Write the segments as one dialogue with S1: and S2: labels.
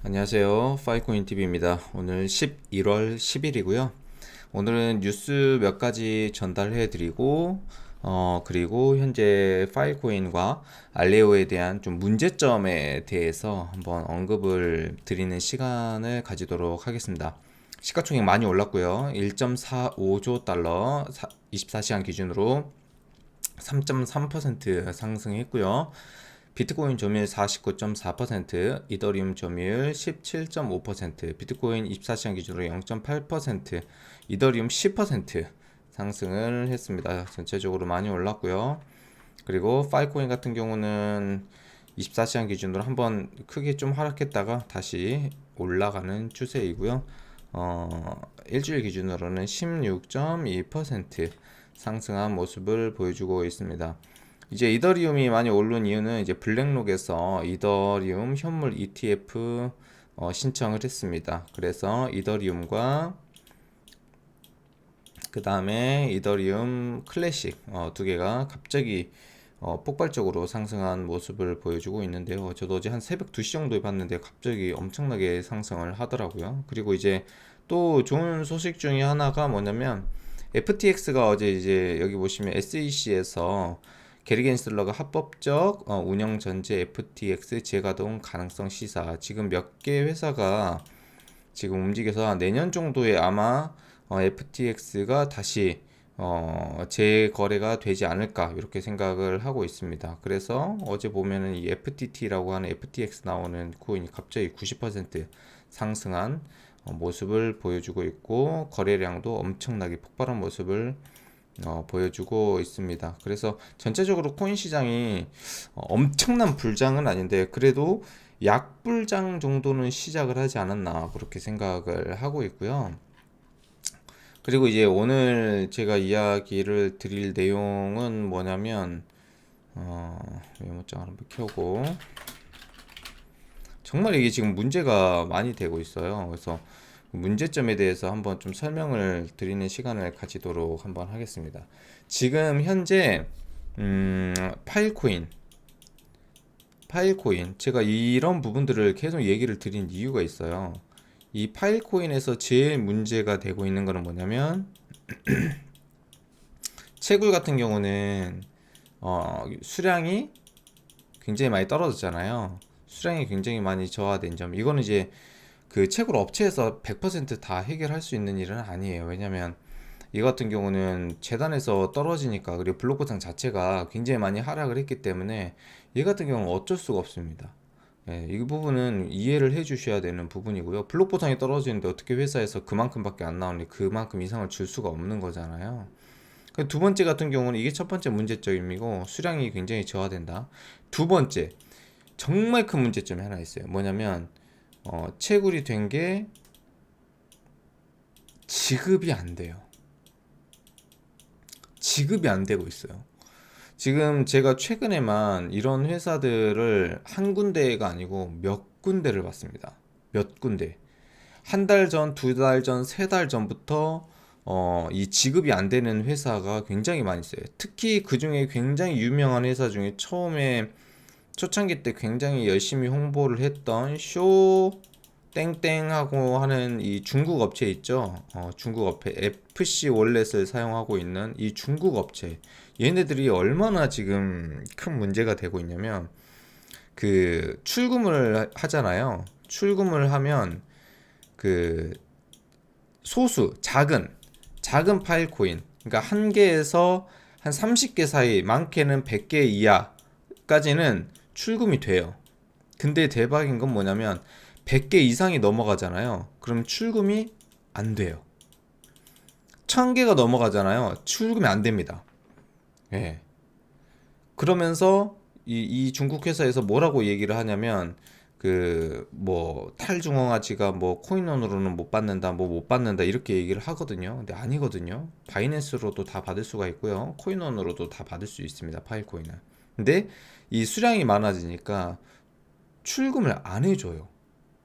S1: 안녕하세요. 파이코인TV입니다. 오늘 11월 10일이고요. 오늘은 뉴스 몇 가지 전달해 드리고 그리고 현재 파일코인과 알레오에 대한 좀 문제점에 대해서 한번 언급을 드리는 시간을 가지도록 하겠습니다. 시가총액 많이 올랐고요. 1.45조 달러 24시간 기준으로 3.3% 상승했고요. 비트코인 점유율 49.4%, 이더리움 점유율 17.5%, 비트코인 24시간 기준으로 0.8%, 이더리움 10% 상승을 했습니다. 전체적으로 많이 올랐고요. 그리고 파일코인 같은 경우는 24시간 기준으로 한번 크게 좀 하락했다가 다시 올라가는 추세이고요. 일주일 기준으로는 16.2% 상승한 모습을 보여주고 있습니다. 이제 이더리움이 많이 오른 이유는 이제 블랙록에서 이더리움 현물 ETF 신청을 했습니다. 그래서 이더리움과 그 다음에 이더리움 클래식 두 개가 갑자기 폭발적으로 상승한 모습을 보여주고 있는데요. 저도 어제 한 새벽 2시 정도에 봤는데 갑자기 엄청나게 상승을 하더라고요. 그리고 이제 또 좋은 소식 중에 하나가 뭐냐면 FTX가 어제 이제 여기 보시면 SEC에서 게리 겐슬러가 합법적 운영 전제 FTX 재가동 가능성 시사, 지금 몇 개 회사가 지금 움직여서 내년 정도에 아마 FTX가 다시 재거래가 되지 않을까 이렇게 생각을 하고 있습니다. 그래서 어제 보면은 이 FTT라고 하는 FTX 나오는 코인이 갑자기 90% 상승한 모습을 보여주고 있고, 거래량도 엄청나게 폭발한 모습을 보여주고 있습니다. 그래서 전체적으로 코인 시장이 엄청난 불장은 아닌데 그래도 약불장 정도는 시작을 하지 않았나 그렇게 생각을 하고 있고요. 그리고 이제 오늘 제가 이야기를 드릴 내용은 뭐냐면 메모장을 한번 켜고, 정말 이게 지금 문제가 많이 되고 있어요. 그래서 문제점에 대해서 한번 좀 설명을 드리는 시간을 가지도록 한번 하겠습니다. 지금 현재 파일코인 제가 이런 부분들을 계속 얘기를 드린 이유가 있어요. 이 파일코인에서 제일 문제가 되고 있는 거는 뭐냐면 채굴 같은 경우는 수량이 굉장히 많이 떨어졌잖아요. 수량이 굉장히 많이 저하된 점, 이거는 이제 그 채굴 업체에서 100% 다 해결할 수 있는 일은 아니에요. 왜냐면 이 같은 경우는 재단에서 떨어지니까, 그리고 블록 보상 자체가 굉장히 많이 하락을 했기 때문에 이 같은 경우는 어쩔 수가 없습니다. 예, 이 부분은 이해를 해 주셔야 되는 부분이고요. 블록 보상이 떨어지는데 어떻게 회사에서 그만큼밖에 안 나오는데 그만큼 이상을 줄 수가 없는 거잖아요. 두 번째 같은 경우는 이게 첫 번째 문제점이고, 수량이 굉장히 저하된다. 두 번째, 정말 큰 문제점이 하나 있어요. 뭐냐면 채굴이 된 게 지급이 안 돼요. 지급이 안 되고 있어요. 지금 제가 최근에만 이런 회사들을 한 군데가 아니고 몇 군데를 봤습니다. 몇 군데. 한 달 전, 두 달 전, 세 달 전부터 이 지급이 안 되는 회사가 굉장히 많이 있어요. 특히 그 중에 굉장히 유명한 회사 중에 처음에 초창기 때 굉장히 열심히 홍보를 했던 쇼 땡땡하고 하는 이 중국 업체 있죠. 중국 업체 FC 월렛을 사용하고 있는 이 중국 업체, 얘네들이 얼마나 지금 큰 문제가 되고 있냐면, 그 출금을 하잖아요. 출금을 하면 그 소수 작은 파일 코인, 그러니까 한 개에서 한 30개 사이, 많게는 100개 이하까지는 출금이 돼요. 근데 대박인 건 뭐냐면 100개 이상이 넘어가잖아요. 그럼 출금이 안 돼요. 1000개가 넘어가잖아요. 출금이 안 됩니다. 예. 그러면서 이 중국 회사에서 뭐라고 얘기를 하냐면, 그 뭐 탈중앙화지가 뭐 코인원으로는 못 받는다, 뭐 못 받는다 이렇게 얘기를 하거든요. 근데 아니거든요. 바이낸스로도 다 받을 수가 있고요. 코인원으로도 다 받을 수 있습니다. 파일코인은. 근데 이 수량이 많아지니까 출금을 안 해줘요.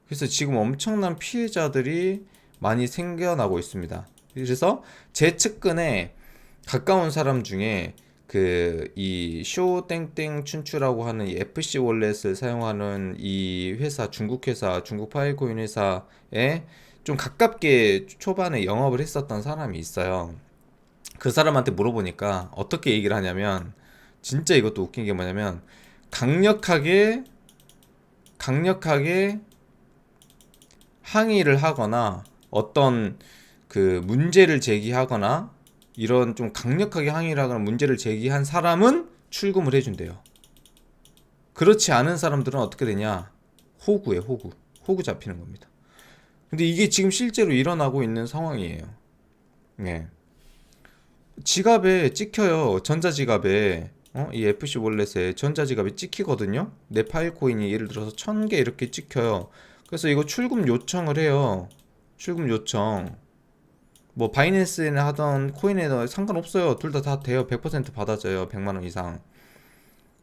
S1: 그래서 지금 엄청난 피해자들이 많이 생겨나고 있습니다. 그래서 제 측근에 가까운 사람 중에 그 이 쇼땡땡 춘추라고 하는 이 FC 월렛을 사용하는 이 회사, 중국 회사, 중국 파일코인 회사에 좀 가깝게 초반에 영업을 했었던 사람이 있어요. 그 사람한테 물어보니까 어떻게 얘기를 하냐면, 진짜 이것도 웃긴 게 뭐냐면, 강력하게 강력하게 항의를 하거나 어떤 그 문제를 제기하거나, 이런 좀 강력하게 항의를 하거나 문제를 제기한 사람은 출금을 해준대요. 그렇지 않은 사람들은 어떻게 되냐? 호구에 호구. 호구 잡히는 겁니다. 근데 이게 지금 실제로 일어나고 있는 상황이에요. 예. 지갑에 찍혀요. 전자지갑에. 이 FC 월렛에 전자지갑에 찍히거든요. 내 파일 코인이 예를 들어서 1000개 이렇게 찍혀요. 그래서 이거 출금 요청을 해요. 출금 요청. 뭐 바이낸스에나 하던 코인에는 상관없어요. 둘 다 돼요. 100% 받아져요. 100만 원 이상.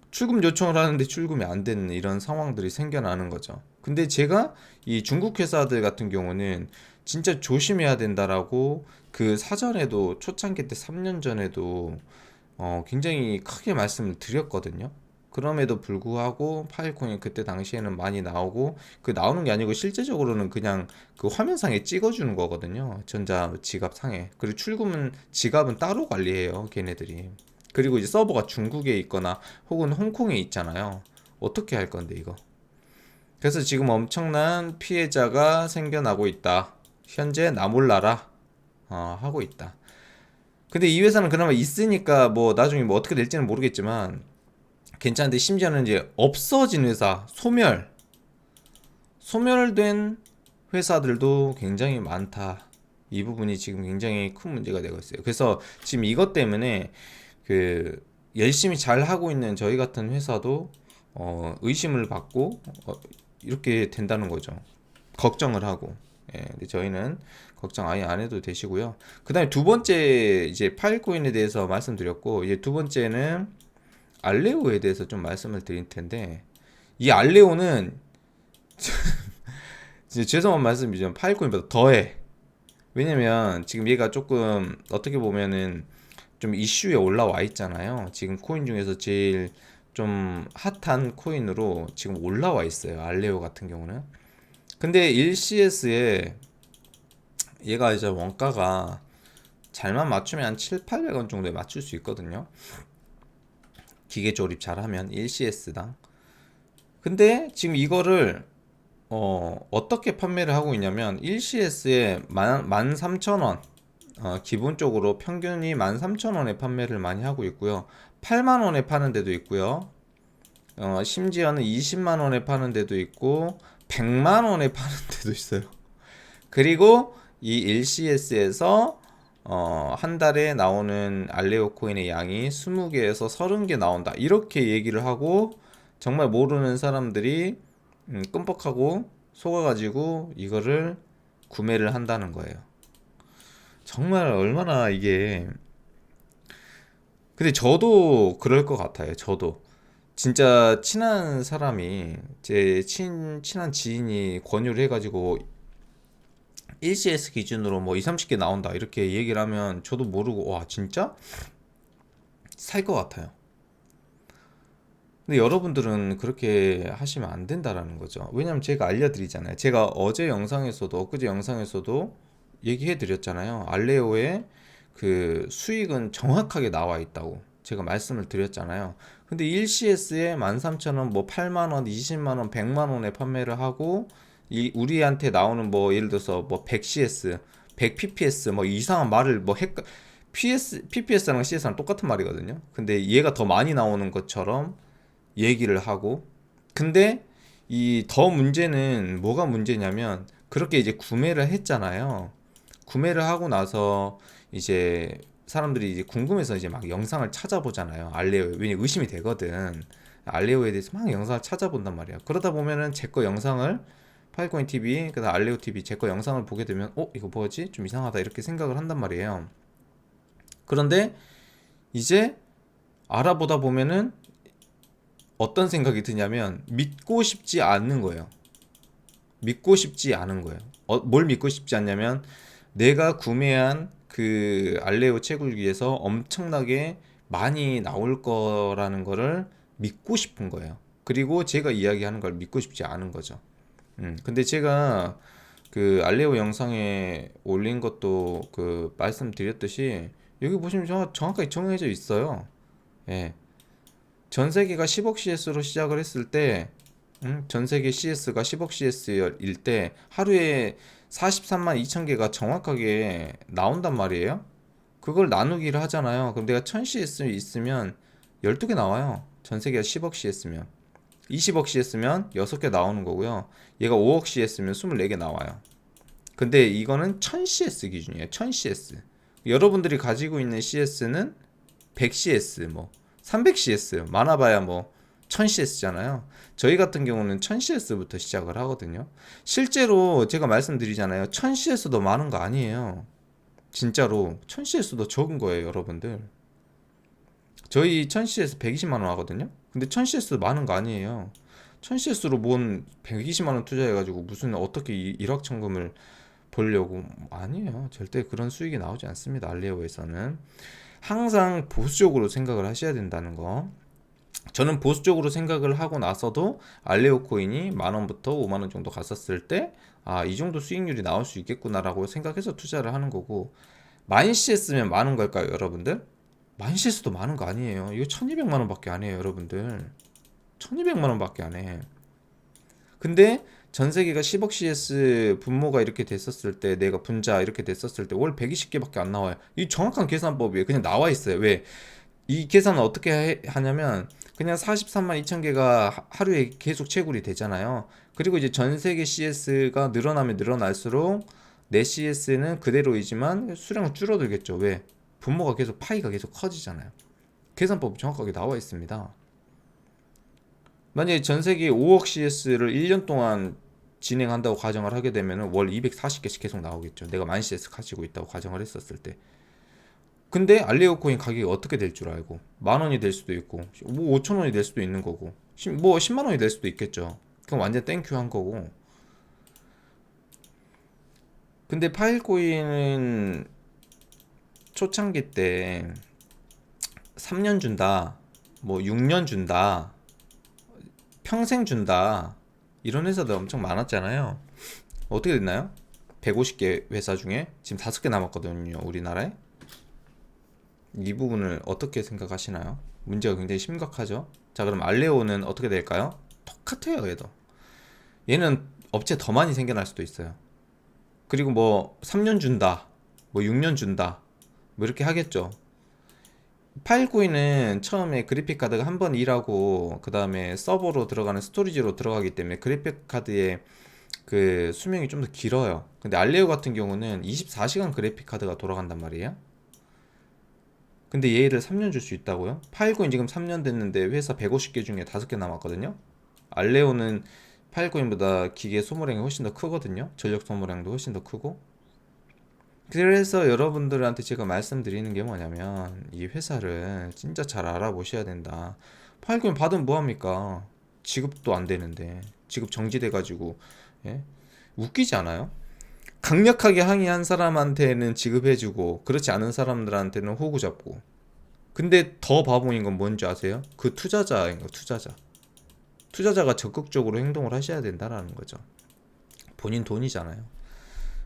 S1: 출금 요청을 하는데 출금이 안 되는 이런 상황들이 생겨나는 거죠. 근데 제가 이 중국 회사들 같은 경우는 진짜 조심해야 된다라고, 그 사전에도 초창기 때 3년 전에도 굉장히 크게 말씀을 드렸거든요. 그럼에도 불구하고 파일콘이 그때 당시에는 많이 나오고, 그 나오는 게 아니고 실제적으로는 그냥 그 화면상에 찍어주는 거거든요. 전자 지갑 상에. 그리고 출금은 지갑은 따로 관리해요, 걔네들이. 그리고 이제 서버가 중국에 있거나 혹은 홍콩에 있잖아요. 어떻게 할 건데 이거? 그래서 지금 엄청난 피해자가 생겨나고 있다. 현재 나 몰라라 하고 있다. 근데 이 회사는 그나마 있으니까 뭐 나중에 뭐 어떻게 될지는 모르겠지만 괜찮은데, 심지어는 이제 없어진 회사, 소멸된 회사들도 굉장히 많다. 이 부분이 지금 굉장히 큰 문제가 되고 있어요. 그래서 지금 이것 때문에 그 열심히 잘 하고 있는 저희 같은 회사도 의심을 받고 이렇게 된다는 거죠. 걱정을 하고. 예, 근데 저희는 걱정 아예 안 해도 되시고요. 그다음에 두 번째 이제 파일코인에 대해서 말씀드렸고, 이제 두 번째는 알레오에 대해서 좀 말씀을 드릴 텐데, 이 알레오는 죄송한 말씀이지만 파일코인보다 더해. 왜냐면 지금 얘가 조금 어떻게 보면은 좀 이슈에 올라와 있잖아요. 지금 코인 중에서 제일 좀 핫한 코인으로 지금 올라와 있어요, 알레오 같은 경우는. 근데 1CS에 얘가 이제 원가가 잘만 맞추면 한 7, 800원 정도에 맞출 수 있거든요. 기계 조립 잘하면 1CS당. 근데 지금 이거를 어떻게 판매를 하고 있냐면, 1CS에 13,000원, 기본적으로 평균이 13,000원에 판매를 많이 하고 있고요. 8만원에 파는 데도 있고요. 심지어는 20만원에 파는 데도 있고 100만원에 파는 데도 있어요. 그리고 이 1CS에서 한 달에 나오는 알레오 코인의 양이 20개에서 30개 나온다, 이렇게 얘기를 하고, 정말 모르는 사람들이 끔뻑하고 속아가지고 이거를 구매를 한다는 거예요. 정말 얼마나 이게. 근데 저도 그럴 것 같아요. 저도 진짜 친한 사람이, 제 친한 지인이 권유를 해가지고 1CS 기준으로 뭐 2, 30개 나온다 이렇게 얘기를 하면 저도 모르고 와 진짜? 살 것 같아요. 근데 여러분들은 그렇게 하시면 안 된다라는 거죠. 왜냐면 제가 알려드리잖아요. 제가 어제 영상에서도, 엊그제 영상에서도 얘기해 드렸잖아요. 알레오의 그 수익은 정확하게 나와 있다고 제가 말씀을 드렸잖아요. 근데 1CS에 13,000원, 뭐 8만원, 20만원, 100만원에 판매를 하고, 우리한테 나오는 뭐 예를 들어서 뭐 100CS, 100PPS 뭐 이상한 말을 뭐 PPS랑 CS랑 똑같은 말이거든요. 근데 얘가 더 많이 나오는 것처럼 얘기를 하고, 근데 이 더 문제는 뭐가 문제냐면, 그렇게 이제 구매를 했잖아요. 구매를 하고 나서 이제 사람들이 이제 궁금해서 이제 막 영상을 찾아보잖아요. 알레오, 왜냐 의심이 되거든. 알레오에 대해서 막 영상을 찾아본단 말이야. 그러다 보면은 제 거 영상을, 파일코인 TV, 그다음 알레오 TV 제 거 영상을 보게 되면 이거 뭐지? 좀 이상하다 이렇게 생각을 한단 말이에요. 그런데 이제 알아보다 보면은 어떤 생각이 드냐면 믿고 싶지 않는 거예요. 믿고 싶지 않은 거예요. 뭘 믿고 싶지 않냐면, 내가 구매한 그 알레오 채굴기에서 엄청나게 많이 나올 거라는 거를 믿고 싶은 거예요. 그리고 제가 이야기하는 걸 믿고 싶지 않은 거죠. 근데 제가 그 알레오 영상에 올린 것도 그 말씀드렸듯이 여기 보시면 정확하게 정해져 있어요. 예. 전 세계가 10억 CS로 시작을 했을 때, 전 세계 CS가 10억 CS일 때 하루에 43만 2천 개가 정확하게 나온단 말이에요. 그걸 나누기를 하잖아요. 그럼 내가 1000CS 있으면 12개 나와요. 전 세계가 10억 CS면. 20억 CS면 6개 나오는 거고요. 얘가 5억 CS면 24개 나와요. 근데 이거는 1000CS 기준이에요. 1000CS. 여러분들이 가지고 있는 CS는 100CS, 뭐 300CS, 많아봐야 뭐 1000CS잖아요. 저희 같은 경우는 1000CS부터 시작을 하거든요. 실제로 제가 말씀드리잖아요. 1000CS도 많은 거 아니에요. 진짜로 1000CS도 적은 거예요, 여러분들. 저희 1000CS 120만 원 하거든요. 근데 1000CS 많은 거 아니에요. 1000CS로 뭔 120만 원 투자해가지고 무슨 어떻게 일확천금을 보려고, 아니에요. 절대 그런 수익이 나오지 않습니다. 알레오에서는 항상 보수적으로 생각을 하셔야 된다는 거. 저는 보수적으로 생각을 하고 나서도 알레오 코인이 10,000원부터 50,000원 정도 갔었을 때, 아, 이 정도 수익률이 나올 수 있겠구나라고 생각해서 투자를 하는 거고, 만 CS면 많은 걸까요, 여러분들? 만 CS도 많은 거 아니에요. 이거 1200만 원밖에 안 해요, 여러분들. 1200만 원밖에 안 해. 근데 전 세계가 10억 CS 분모가 이렇게 됐었을 때, 내가 분자 이렇게 됐었을 때 월 120개밖에 안 나와요. 이 정확한 계산법이에요. 그냥 나와 있어요. 왜? 이 계산은 어떻게 하냐면 그냥 43만 2천 개가 하루에 계속 채굴이 되잖아요. 그리고 이제 전 세계 CS가 늘어나면 늘어날수록 내 CS는 그대로이지만 수량은 줄어들겠죠. 왜? 분모가 계속 파이가 계속 커지잖아요. 계산법이 정확하게 나와 있습니다. 만약에 전 세계 5억 CS를 1년 동안 진행한다고 가정을 하게 되면 월 240개씩 계속 나오겠죠. 내가 만 CS 가지고 있다고 가정을 했었을 때. 근데 알레오 코인 가격이 어떻게 될 줄 알고, 10,000원이 될 수도 있고 뭐 5,000원이 될 수도 있는 거고, 뭐 10만 원이 될 수도 있겠죠. 그럼 완전 땡큐 한 거고. 근데 파일코인은 초창기 때 3년 준다, 뭐 6년 준다, 평생 준다, 이런 회사들 엄청 많았잖아요. 어떻게 됐나요? 150개 회사 중에 지금 5개 남았거든요, 우리나라에. 이 부분을 어떻게 생각하시나요? 문제가 굉장히 심각하죠. 자, 그럼 알레오는 어떻게 될까요? 똑같아요. 얘는 업체 더 많이 생겨날 수도 있어요. 그리고 뭐 3년 준다, 뭐 6년 준다, 뭐 이렇게 하겠죠. 파일코인은 처음에 그래픽카드가 한 번 일하고 그 다음에 서버로 들어가는 스토리지로 들어가기 때문에 그래픽카드의 그 수명이 좀 더 길어요. 근데 알레오 같은 경우는 24시간 그래픽카드가 돌아간단 말이에요. 근데 얘를 3년 줄 수 있다고요? 파일코인 지금 3년 됐는데 회사 150개 중에 5개 남았거든요. 알레오는 파일코인보다 기계 소모량이 훨씬 더 크거든요. 전력 소모량도 훨씬 더 크고. 그래서 여러분들한테 제가 말씀드리는 게 뭐냐면 이 회사를 진짜 잘 알아보셔야 된다. 파일코인 받으면 뭐합니까? 지급도 안 되는데, 지급 정지돼 가지고, 예? 웃기지 않아요? 강력하게 항의한 사람한테는 지급해주고 그렇지 않은 사람들한테는 호구 잡고. 근데 더 바보인 건 뭔지 아세요? 그 투자자인 거, 투자자가 적극적으로 행동을 하셔야 된다라는 거죠. 본인 돈이잖아요.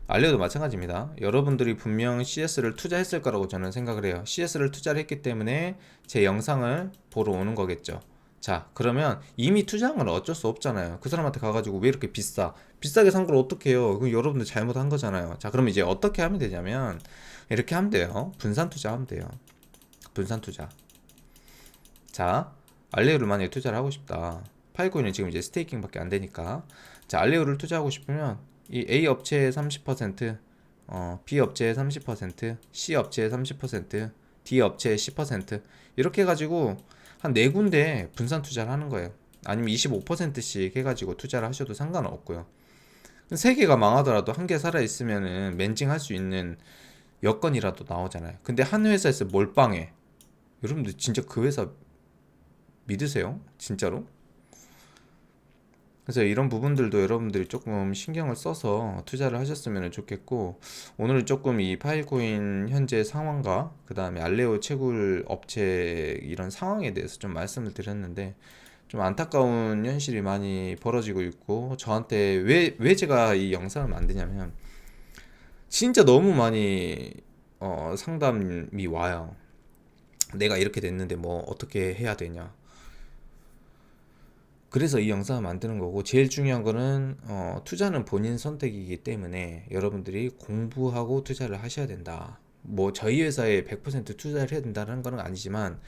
S1: 알려도 마찬가지입니다. 여러분들이 분명 CS를 투자했을 거라고 저는 생각을 해요. CS를 투자를 했기 때문에 제 영상을 보러 오는 거겠죠. 자, 그러면 이미 투자한 건 어쩔 수 없잖아요. 그 사람한테 가가지고 왜 이렇게 비싸게 산 걸 어떻게 해요? 그럼 여러분들 잘못한 거잖아요. 자, 그럼 이제 어떻게 하면 되냐면 이렇게 하면 돼요. 분산 투자하면 돼요. 분산 투자. 자, 알레오를 만약에 투자를 하고 싶다. 파이코인은 지금 이제 스테이킹밖에 안 되니까. 자, 알레오를 투자하고 싶으면 이 A 업체의 30%, B 업체의 30%, C 업체의 30%, D 업체의 10% 이렇게 해가지고 한 4군데 분산 투자를 하는 거예요. 아니면 25%씩 해가지고 투자를 하셔도 상관없고요. 3개가 망하더라도 한 개 살아있으면은 멘징할 수 있는 여건이라도 나오잖아요. 근데 한 회사에서 몰빵해. 여러분들 진짜 그 회사 믿으세요? 진짜로? 그래서 이런 부분들도 여러분들이 조금 신경을 써서 투자를 하셨으면 좋겠고, 오늘은 조금 이 파일코인 현재 상황과 그 다음에 알레오 채굴 업체 이런 상황에 대해서 좀 말씀을 드렸는데, 좀 안타까운 현실이 많이 벌어지고 있고, 저한테 왜 제가 이 영상을 만드냐면 진짜 너무 많이 상담이 와요. 내가 이렇게 됐는데 뭐 어떻게 해야 되냐. 그래서 이 영상을 만드는 거고, 제일 중요한 거는 투자는 본인 선택이기 때문에 여러분들이 공부하고 투자를 하셔야 된다. 뭐 저희 회사에 100% 투자를 해야 된다는 건 아니지만,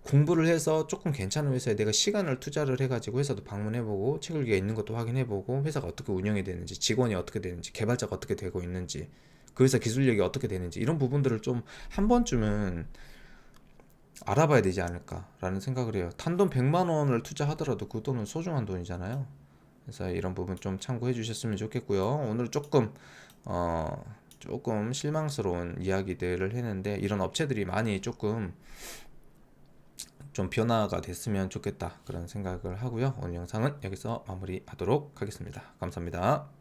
S1: 공부를 해서 조금 괜찮은 회사에 내가 시간을 투자를 해가지고 회사도 방문해보고 채굴기가 있는 것도 확인해보고 회사가 어떻게 운영이 되는지, 직원이 어떻게 되는지, 개발자가 어떻게 되고 있는지, 그 회사 기술력이 어떻게 되는지, 이런 부분들을 좀 한 번쯤은 알아봐야 되지 않을까라는 생각을 해요. 단돈 100만 원을 투자하더라도 그 돈은 소중한 돈이잖아요. 그래서 이런 부분 좀 참고해 주셨으면 좋겠고요. 오늘 조금 실망스러운 이야기들을 했는데, 이런 업체들이 많이 조금 좀 변화가 됐으면 좋겠다, 그런 생각을 하고요. 오늘 영상은 여기서 마무리하도록 하겠습니다. 감사합니다.